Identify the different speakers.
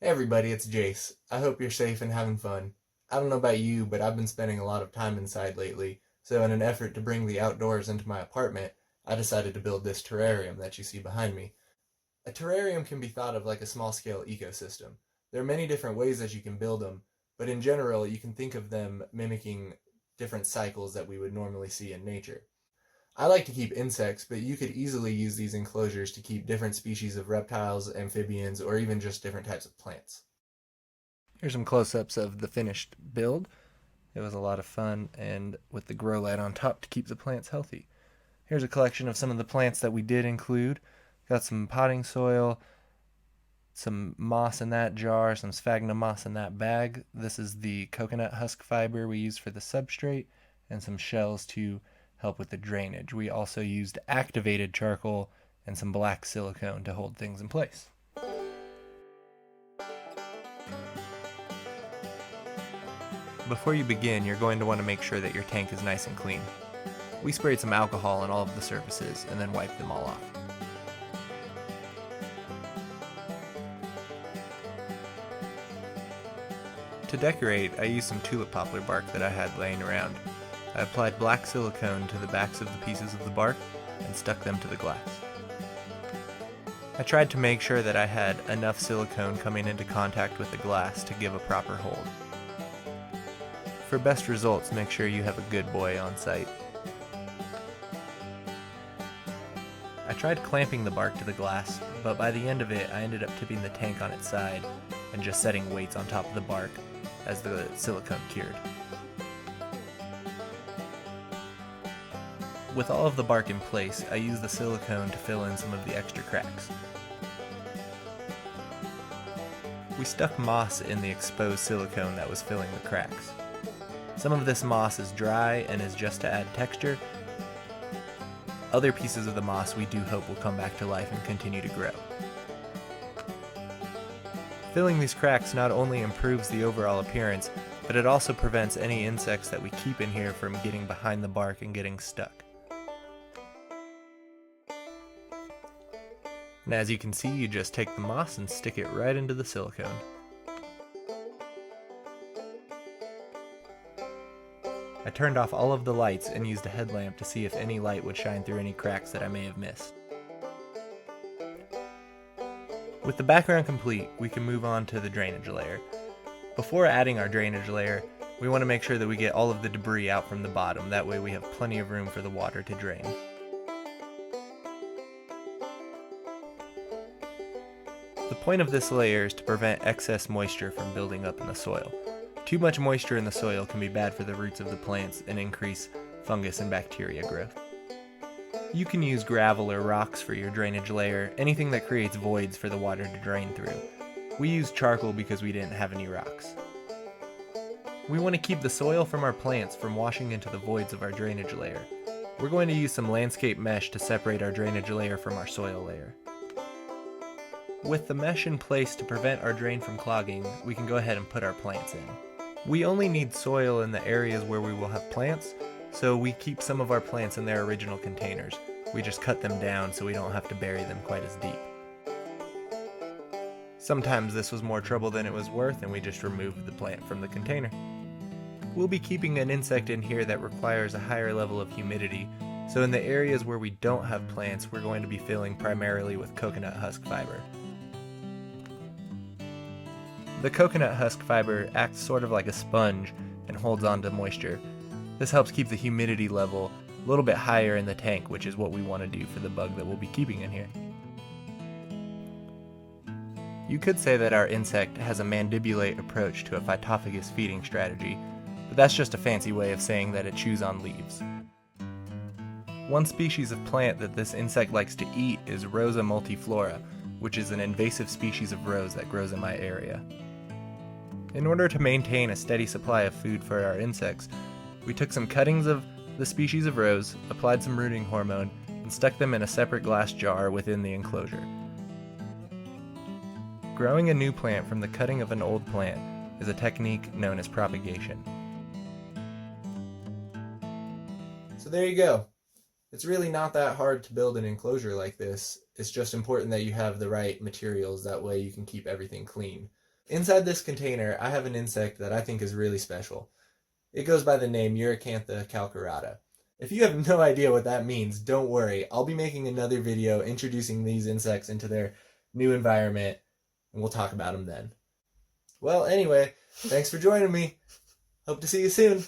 Speaker 1: Hey everybody, it's Jace. I hope you're safe and having fun. I don't know about you, but I've been spending a lot of time inside lately, so in an effort to bring the outdoors into my apartment, I decided to build this terrarium that you see behind me. A terrarium can be thought of like a small-scale ecosystem. There are many different ways that you can build them, but in general, you can think of them mimicking different cycles that we would normally see in nature. I like to keep insects, but you could easily use these enclosures to keep different species of reptiles, amphibians, or even just different types of plants. Here's some close-ups of the finished build. It was a lot of fun, and with the grow light on top to keep the plants healthy. Here's a collection of some of the plants that we did include. Got some potting soil, some moss in that jar, some sphagnum moss in that bag. This is the coconut husk fiber we used for the substrate, and some shells to help with the drainage. We also used activated charcoal and some black silicone to hold things in place. Before you begin, you're going to want to make sure that your tank is nice and clean. We sprayed some alcohol on all of the surfaces and then wiped them all off. To decorate, I used some tulip poplar bark that I had laying around. I applied black silicone to the backs of the pieces of the bark and stuck them to the glass. I tried to make sure that I had enough silicone coming into contact with the glass to give a proper hold. For best results, make sure you have a good boy on site. I tried clamping the bark to the glass, but by the end of it I ended up tipping the tank on its side and just setting weights on top of the bark as the silicone cured. With all of the bark in place, I used the silicone to fill in some of the extra cracks. We stuck moss in the exposed silicone that was filling the cracks. Some of this moss is dry and is just to add texture. Other pieces of the moss we do hope will come back to life and continue to grow. Filling these cracks not only improves the overall appearance, but it also prevents any insects that we keep in here from getting behind the bark and getting stuck. And as you can see, you just take the moss and stick it right into the silicone. I turned off all of the lights and used a headlamp to see if any light would shine through any cracks that I may have missed. With the background complete, we can move on to the drainage layer. Before adding our drainage layer, we want to make sure that we get all of the debris out from the bottom, that way we have plenty of room for the water to drain. The point of this layer is to prevent excess moisture from building up in the soil. Too much moisture in the soil can be bad for the roots of the plants and increase fungus and bacteria growth. You can use gravel or rocks for your drainage layer, anything that creates voids for the water to drain through. We used charcoal because we didn't have any rocks. We want to keep the soil from our plants from washing into the voids of our drainage layer. We're going to use some landscape mesh to separate our drainage layer from our soil layer. With the mesh in place to prevent our drain from clogging, we can go ahead and put our plants in. We only need soil in the areas where we will have plants, so we keep some of our plants in their original containers. We just cut them down so we don't have to bury them quite as deep. Sometimes this was more trouble than it was worth and we just removed the plant from the container. We'll be keeping an insect in here that requires a higher level of humidity, so in the areas where we don't have plants, we're going to be filling primarily with coconut husk fiber. The coconut husk fiber acts sort of like a sponge and holds on to moisture. This helps keep the humidity level a little bit higher in the tank, which is what we want to do for the bug that we'll be keeping in here. You could say that our insect has a mandibulate approach to a phytophagus feeding strategy, but that's just a fancy way of saying that it chews on leaves. One species of plant that this insect likes to eat is Rosa multiflora, which is an invasive species of rose that grows in my area. In order to maintain a steady supply of food for our insects, we took some cuttings of the species of rose, applied some rooting hormone, and stuck them in a separate glass jar within the enclosure. Growing a new plant from the cutting of an old plant is a technique known as propagation. So there you go. It's really not that hard to build an enclosure like this. It's just important that you have the right materials, that way you can keep everything clean. Inside this container, I have an insect that I think is really special. It goes by the name Uricantha calcarata. If you have no idea what that means, don't worry. I'll be making another video introducing these insects into their new environment, and we'll talk about them then. Well, anyway, thanks for joining me. Hope to see you soon.